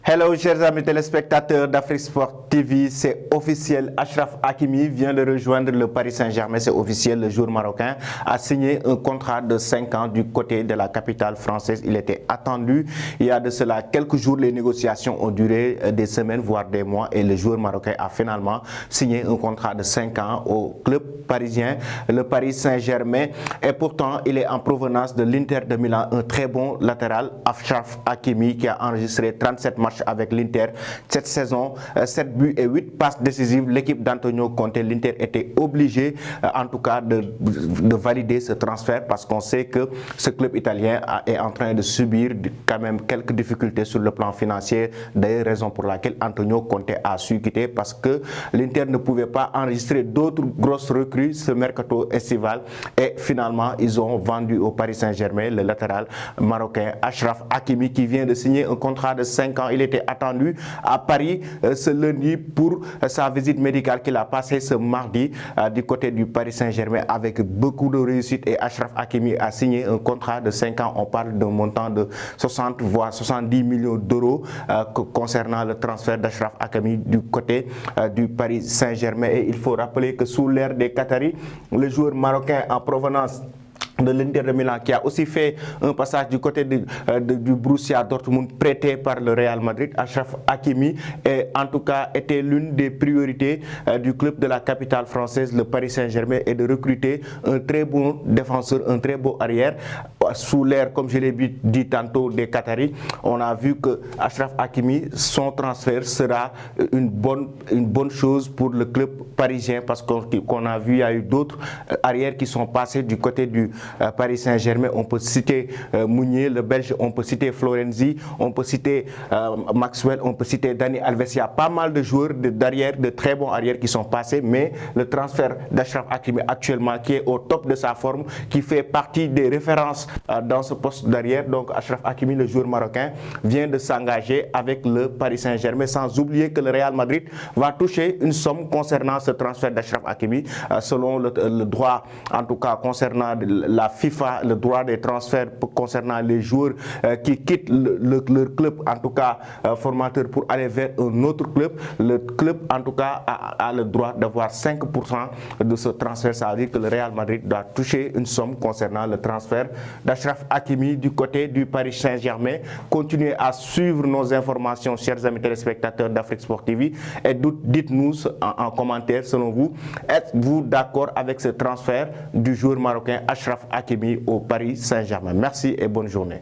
Hello chers amis téléspectateurs d'Afrique Sport TV, c'est officiel, Achraf Hakimi vient de rejoindre le Paris Saint-Germain, c'est officiel, le joueur marocain a signé un contrat de 5 ans du côté de la capitale française. Il était attendu, il y a de cela quelques jours, les négociations ont duré des semaines voire des mois et le joueur marocain a finalement signé un contrat de 5 ans au club parisien, le Paris Saint-Germain, et pourtant il est en provenance de l'Inter de Milan, un très bon latéral, Achraf Hakimi, qui a enregistré 37 matchs avec l'Inter cette saison, 7 buts et 8 passes décisives. L'équipe d'Antonio Conte, l'Inter était obligé en tout cas de valider ce transfert parce qu'on sait que ce club italien est en train de subir quand même quelques difficultés sur le plan financier. D'ailleurs, raison pour laquelle Antonio Conte a su quitter, parce que l'Inter ne pouvait pas enregistrer d'autres grosses recrues ce mercato estival et finalement ils ont vendu au Paris Saint-Germain le latéral marocain Achraf Hakimi qui vient de signer un contrat de 5 ans. Il était attendu à Paris ce lundi pour sa visite médicale qu'il a passée ce mardi du côté du Paris Saint-Germain avec beaucoup de réussite, et Achraf Hakimi a signé un contrat de 5 ans. On parle d'un montant de 60 voire 70 millions d'euros concernant le transfert d'Achraf Hakimi du côté du Paris Saint-Germain. Et il faut rappeler que sous l'ère des Qataris, le joueur marocain en provenance de l'Inter de Milan, qui a aussi fait un passage du côté du Borussia Dortmund prêté par le Real Madrid, Achraf Hakimi, et en tout cas était l'une des priorités du club de la capitale française, le Paris Saint-Germain, et de recruter un très bon défenseur, un très beau arrière. Sous l'ère, comme je l'ai dit tantôt, des Qataris, on a vu que Achraf Hakimi, son transfert sera une bonne chose pour le club parisien, parce qu'on a vu, il y a eu d'autres arrières qui sont passés du côté du Paris Saint-Germain. On peut citer Mounier, le Belge, on peut citer Florenzi, on peut citer Maxwell, on peut citer Dani Alves. Il y a pas mal de joueurs d'arrière, de très bons arrières qui sont passés, mais le transfert d'Achraf Hakimi actuellement, qui est au top de sa forme, qui fait partie des références dans ce poste d'arrière. Donc Achraf Hakimi, le joueur marocain, vient de s'engager avec le Paris Saint-Germain, sans oublier que le Real Madrid va toucher une somme concernant ce transfert d'Achraf Hakimi, selon le droit, en tout cas concernant la FIFA, le droit des transferts concernant les joueurs qui quittent leur club, en tout cas formateur, pour aller vers un autre club. Le club, en tout cas, a le droit d'avoir 5% de ce transfert. Ça veut dire que le Real Madrid doit toucher une somme concernant le transfert d'Achraf Hakimi du côté du Paris Saint-Germain. Continuez à suivre nos informations, chers amis téléspectateurs d'Afrique Sport TV, et dites-nous en commentaire, selon vous, êtes-vous d'accord avec ce transfert du joueur marocain Achraf Hakimi au Paris Saint-Germain? Merci et bonne journée.